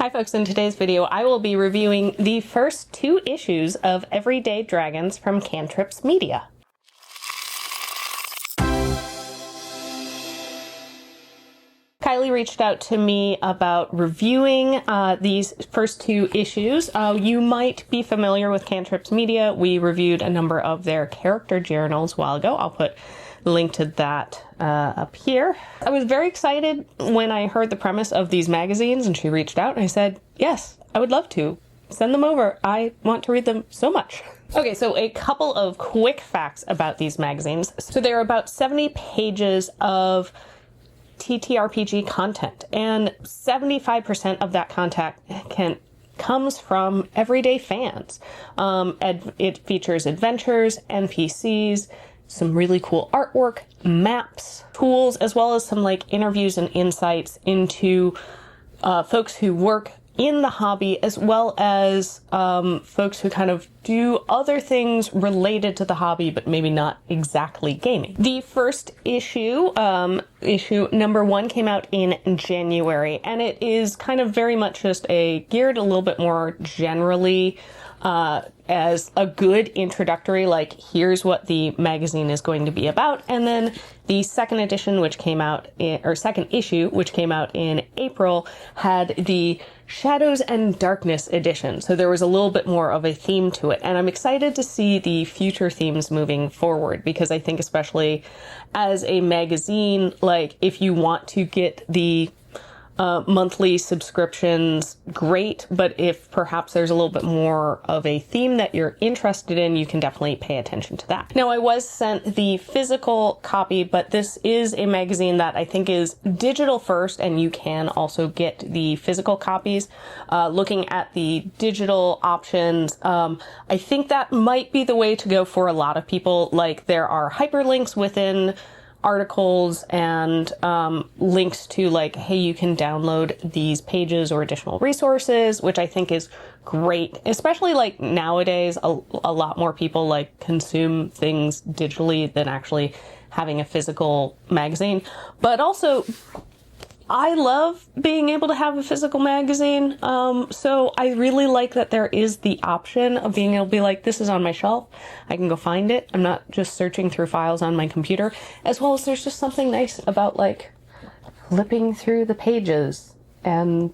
Hi folks, in today's video I will be reviewing the first 2 issues of Everyday Dragons from Cantrips Media. Kylie reached out to me about reviewing these first 2 issues. You might be familiar with Cantrips Media. We reviewed a number of their character journals a while ago. I'll put a link to that up here. I was very excited when I heard the premise of these magazines and she reached out and I said, yes, I would love to. Send them over. I want to read them so much. Okay, so a couple of quick facts about these magazines. So they're about 70 pages of TTRPG content, and 75% of that content comes from everyday fans. It features adventures, NPCs, some really cool artwork, maps, tools, as well as some like interviews and insights into folks who work in the hobby, as well as folks who kind of do other things related to the hobby, but maybe not exactly gaming. The first issue, issue number 1, came out in January, and it is kind of very much just geared a little bit more generally as a good introductory, like here's what the magazine is going to be about. And then the second edition, which came out second issue, which came out in April, had the Shadows and Darkness edition. So there was a little bit more of a theme to it. And I'm excited to see the future themes moving forward, because I think especially as a magazine, like if you want to get the monthly subscriptions, great, but if perhaps there's a little bit more of a theme that you're interested in, you can definitely pay attention to that. Now, I was sent the physical copy, but this is a magazine that I think is digital first, and you can also get the physical copies. Looking at the digital options, I think that might be the way to go for a lot of people. Like, there are hyperlinks within articles and links to like, hey, you can download these pages or additional resources, which I think is great, especially like nowadays a lot more people like consume things digitally than actually having a physical magazine. But also, I love being able to have a physical magazine, so I really like that there is the option of being able to be like, this is on my shelf, I can go find it, I'm not just searching through files on my computer, as well as there's just something nice about like flipping through the pages and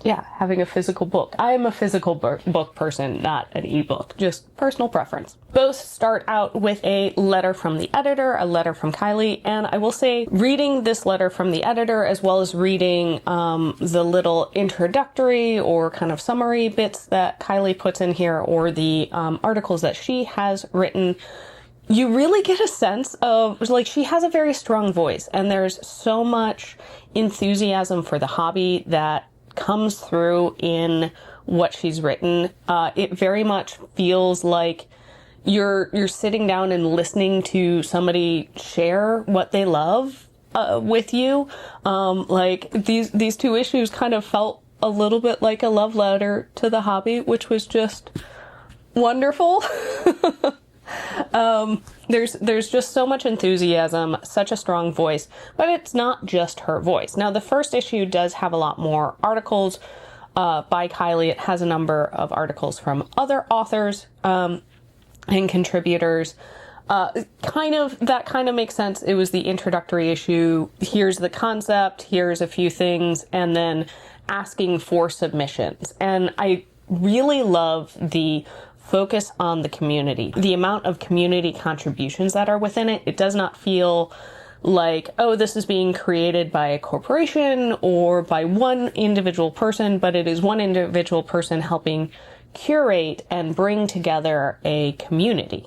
yeah, having a physical book. I am a physical book person, not an ebook, just personal preference. Both start out with a letter from the editor, a letter from Kylie, and I will say reading this letter from the editor, as well as reading the little introductory or kind of summary bits that Kylie puts in here, or the articles that she has written, you really get a sense of, like, she has a very strong voice, and there's so much enthusiasm for the hobby that comes through in what she's written. It very much feels like you're sitting down and listening to somebody share what they love with you. Like these 2 issues kind of felt a little bit like a love letter to the hobby, which was just wonderful. There's just so much enthusiasm, such a strong voice, but it's not just her voice. Now, the first issue does have a lot more articles by Kylie. It has a number of articles from other authors and contributors. That kind of makes sense. It was the introductory issue. Here's the concept, here's a few things, and then asking for submissions. And I really love the focus on the community, the amount of community contributions that are within it. It does not feel like, oh, this is being created by a corporation or by one individual person, but it is one individual person helping curate and bring together a community.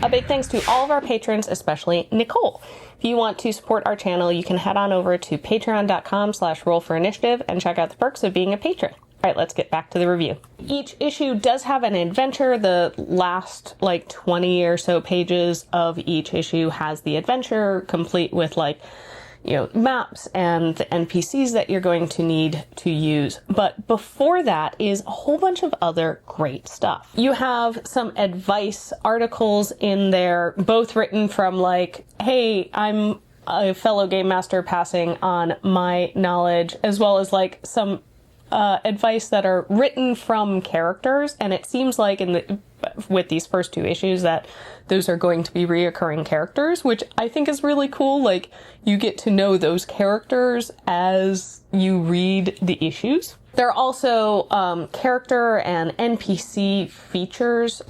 A big thanks to all of our patrons, especially Nicole. If you want to support our channel, you can head on over to patreon.com/rollforinitiative and check out the perks of being a patron. All right, let's get back to the review. Each issue does have an adventure. The last like 20 or so pages of each issue has the adventure, complete with like, you know, maps and the NPCs that you're going to need to use. But before that is a whole bunch of other great stuff. You have some advice articles in there, both written from like, hey, I'm a fellow game master passing on my knowledge, as well as like some advice that are written from characters, and it seems like with these first 2 issues that those are going to be reoccurring characters, which I think is really cool. Like, you get to know those characters as you read the issues. There are also character and NPC features,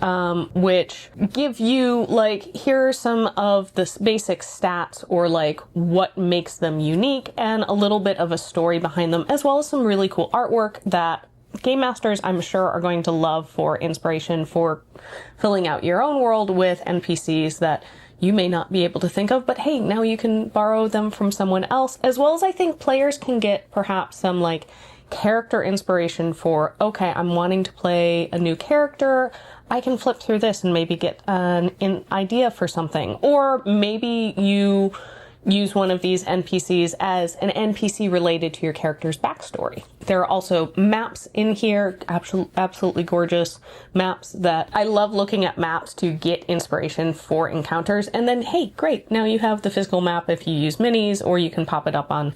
which give you, like, here are some of the basic stats or, like, what makes them unique and a little bit of a story behind them, as well as some really cool artwork that game masters, I'm sure, are going to love for inspiration for filling out your own world with NPCs that you may not be able to think of, but hey, now you can borrow them from someone else, as well as I think players can get perhaps some, like, character inspiration for, okay, I'm wanting to play a new character, I can flip through this and maybe get an idea for something. Or maybe you use one of these NPCs as an NPC related to your character's backstory. There are also maps in here, absolutely gorgeous maps that I love looking at maps to get inspiration for encounters. And then, hey, great, now you have the physical map if you use minis, or you can pop it up on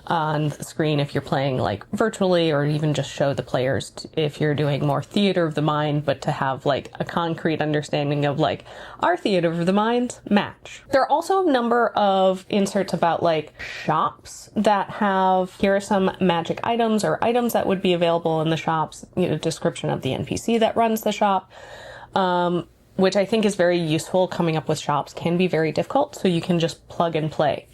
the screen if you're playing like virtually, or even just show the players if you're doing more theater of the mind, but to have like a concrete understanding of like our theater of the mind match. There are also a number of inserts about like shops that have, here are some magic items or items that would be available in the shops, you know, description of the NPC that runs the shop, which I think is very useful. Coming up with shops can be very difficult, so you can just plug and play.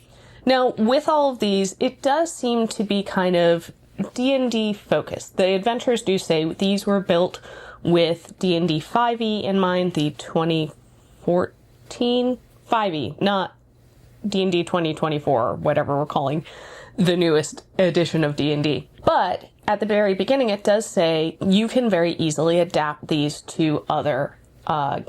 Now, with all of these, it does seem to be kind of D&D focused. The adventurers do say these were built with D&D 5e in mind, the 2014 5e, not D&D 2024, or whatever we're calling the newest edition of D&D. But at the very beginning, it does say you can very easily adapt these to other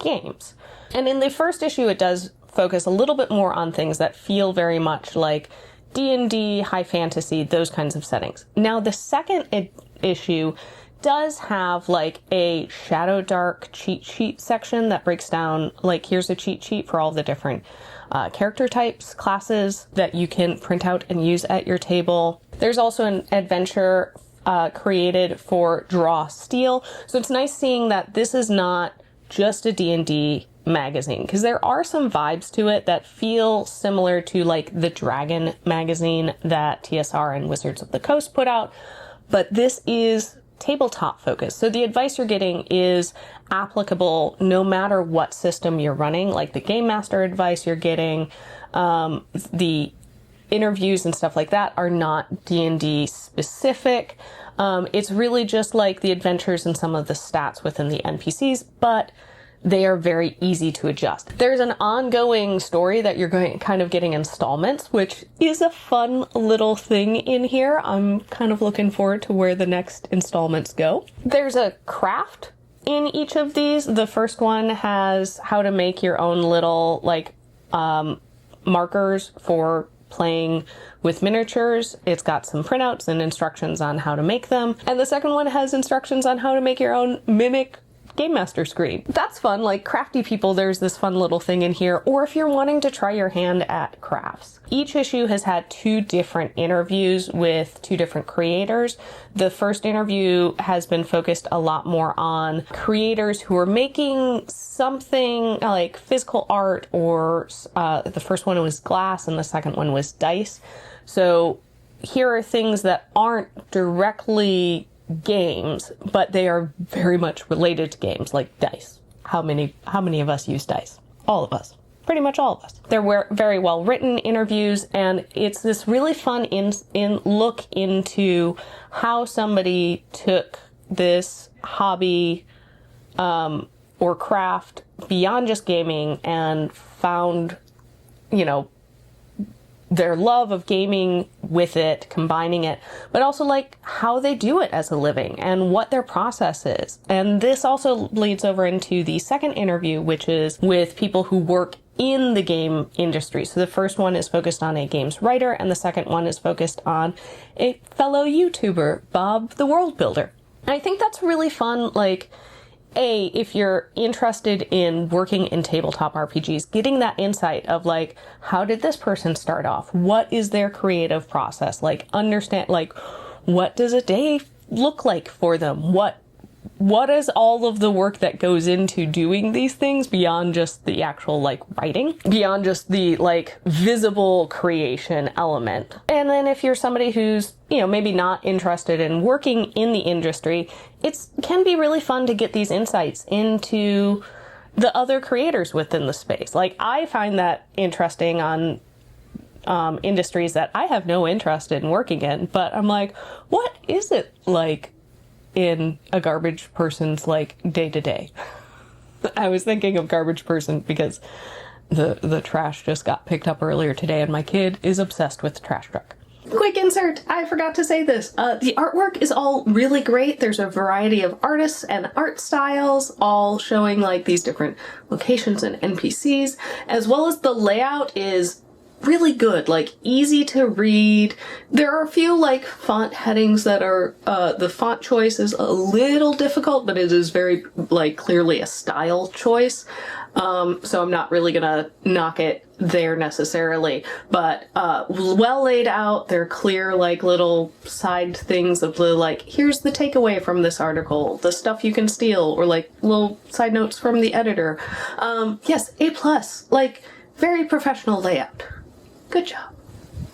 games. And in the first issue, it does focus a little bit more on things that feel very much like D&D, high fantasy, those kinds of settings. Now, the second issue does have like a Shadowdark cheat sheet section that breaks down, like, here's a cheat sheet for all the different character types, classes that you can print out and use at your table. There's also an adventure created for Draw Steel. So it's nice seeing that this is not just a D&D magazine, because there are some vibes to it that feel similar to like the Dragon magazine that TSR and Wizards of the Coast put out, but this is tabletop focused. So the advice you're getting is applicable no matter what system you're running, like the Game Master advice you're getting, the interviews and stuff like that are not D&D specific. It's really just like the adventures and some of the stats within the NPCs, but they are very easy to adjust. There's an ongoing story that you're kind of getting installments, which is a fun little thing in here. I'm kind of looking forward to where the next installments go. There's a craft in each of these. The first one has how to make your own little like markers for playing with miniatures. It's got some printouts and instructions on how to make them. And the second one has instructions on how to make your own mimic Game Master screen. That's fun. Like, crafty people, there's this fun little thing in here, or if you're wanting to try your hand at crafts. Each issue has had 2 different interviews with 2 different creators. The first interview has been focused a lot more on creators who are making something like physical art, or the first one was glass and the second one was dice. So here are things that aren't directly games, but they are very much related to games, like dice. How many of us use dice? All of us. Pretty much all of us. They're very well written interviews, and it's this really fun look into how somebody took this hobby or craft beyond just gaming and found, you know, their love of gaming with it, combining it, but also like how they do it as a living and what their process is. And this also bleeds over into the second interview, which is with people who work in the game industry. So the first one is focused on a games writer, and the second one is focused on a fellow YouTuber, Bob the World Builder. And I think that's really fun, like, if you're interested in working in tabletop RPGs, getting that insight of like, how did this person start off? What is their creative process? Like, understand, like, what does a day look like for them? What is all of the work that goes into doing these things beyond just the actual like writing, beyond just the like visible creation element? And then if you're somebody who's, maybe not interested in working in the industry, it can be really fun to get these insights into the other creators within the space. Like, I find that interesting on industries that I have no interest in working in, but I'm like, what is it like in a garbage person's like day to day? I was thinking of garbage person because the trash just got picked up earlier today and my kid is obsessed with the trash truck. Quick insert, I forgot to say this. The artwork is all really great. There's a variety of artists and art styles, all showing like these different locations and NPCs, as well as the layout is really good, like easy to read. There are a few like font headings that are, the font choice is a little difficult, but it is very like clearly a style choice. So I'm not really gonna knock it there necessarily, but well laid out. They're clear like little side things of the like, here's the takeaway from this article, the stuff you can steal, or like little side notes from the editor. Yes, A+, like very professional layout. Good job.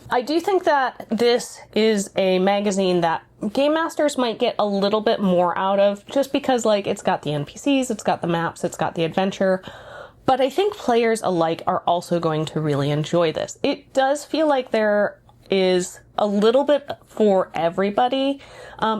I do think that this is a magazine that game masters might get a little bit more out of, just because like it's got the NPCs, it's got the maps, it's got the adventure. But I think players alike are also going to really enjoy this. It does feel like there is a little bit for everybody.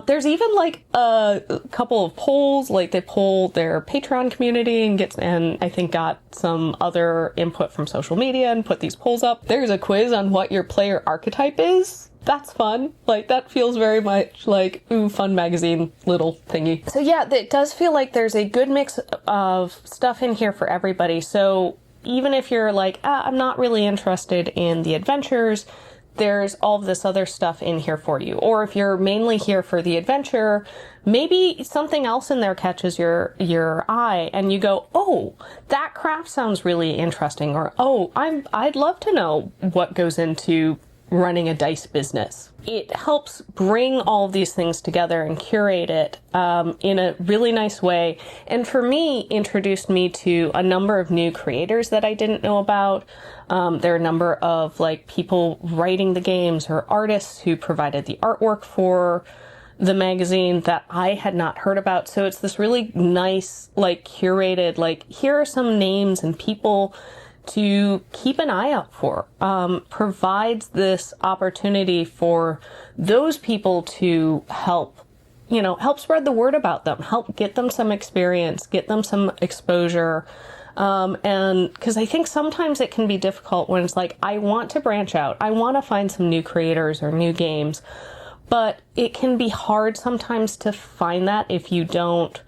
There's even like a couple of polls, like they polled their Patreon community and I think got some other input from social media and put these polls up. There's a quiz on what your player archetype is. That's fun. Like, that feels very much like, ooh, fun magazine little thingy. So yeah, it does feel like there's a good mix of stuff in here for everybody. So even if you're like, I'm not really interested in the adventures, there's all of this other stuff in here for you. Or if you're mainly here for the adventure, maybe something else in there catches your eye and you go, oh, that craft sounds really interesting. Or, oh, I'd love to know what goes into running a dice business. It helps bring all of these things together and curate it in a really nice way. And for me, introduced me to a number of new creators that I didn't know about. There are a number of like people writing the games or artists who provided the artwork for the magazine that I had not heard about. So it's this really nice, like curated, like here are some names and people to keep an eye out for. Provides this opportunity for those people to help spread the word about them, help get them some experience, get them some exposure. And because I think sometimes it can be difficult when it's like, I want to branch out, I want to find some new creators or new games, but it can be hard sometimes to find that if you don't,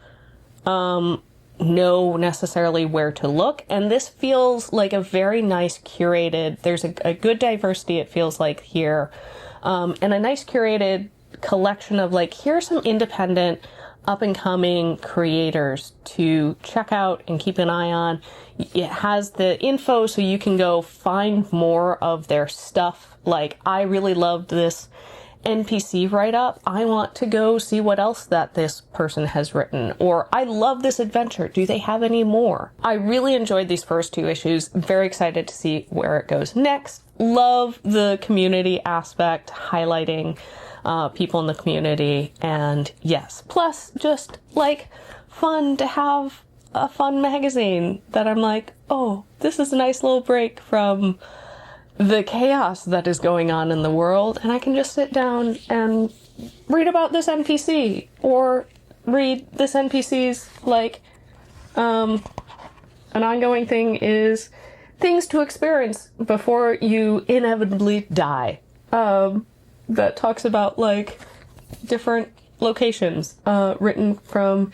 know necessarily where to look. And this feels like a very nice curated, there's a good diversity it feels like here, and a nice curated collection of like, here are some independent up and coming creators to check out and keep an eye on. It has the info so you can go find more of their stuff. Like, I really loved this NPC write-up. I want to go see what else that this person has written. Or, I love this adventure. Do they have any more? I really enjoyed these first two issues. Very excited to see where it goes next. Love the community aspect, highlighting people in the community. And yes, plus just like fun to have a fun magazine that I'm like, oh, this is a nice little break from the chaos that is going on in the world, and I can just sit down and read about this NPC, or read this NPC's, like, an ongoing thing is things to experience before you inevitably die. That talks about, like, different locations, written from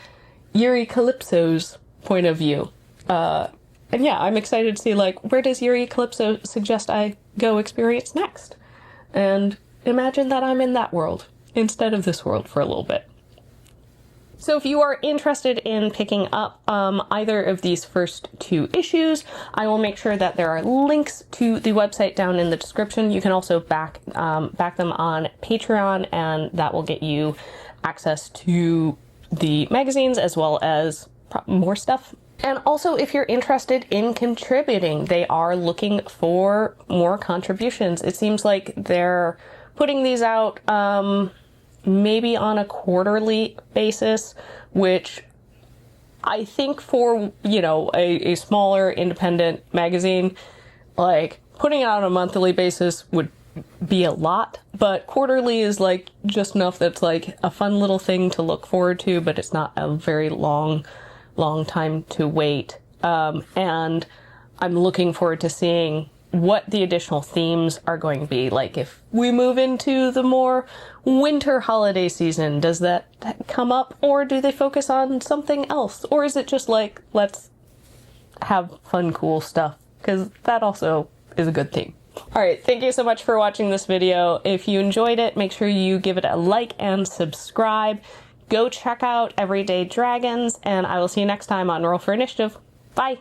Yuri Calypso's point of view. And yeah, I'm excited to see, like, where does Yuri Calypso suggest I go experience next? And imagine that I'm in that world instead of this world for a little bit. So if you are interested in picking up either of these first two issues, I will make sure that there are links to the website down in the description. You can also back them on Patreon, and that will get you access to the magazines as well as more stuff. And also, if you're interested in contributing, they are looking for more contributions. It seems like they're putting these out maybe on a quarterly basis, which I think for, you know, a smaller independent magazine, like putting it out on a monthly basis would be a lot, but quarterly is like just enough that's like a fun little thing to look forward to, but it's not a very long time to wait. And I'm looking forward to seeing what the additional themes are going to be. Like if we move into the more winter holiday season, does that come up, or do they focus on something else? Or is it just like, let's have fun, cool stuff? Because that also is a good theme. Alright, thank you so much for watching this video. If you enjoyed it, make sure you give it a like and subscribe. Go check out Everyday Dragons, and I will see you next time on Roll for Initiative. Bye!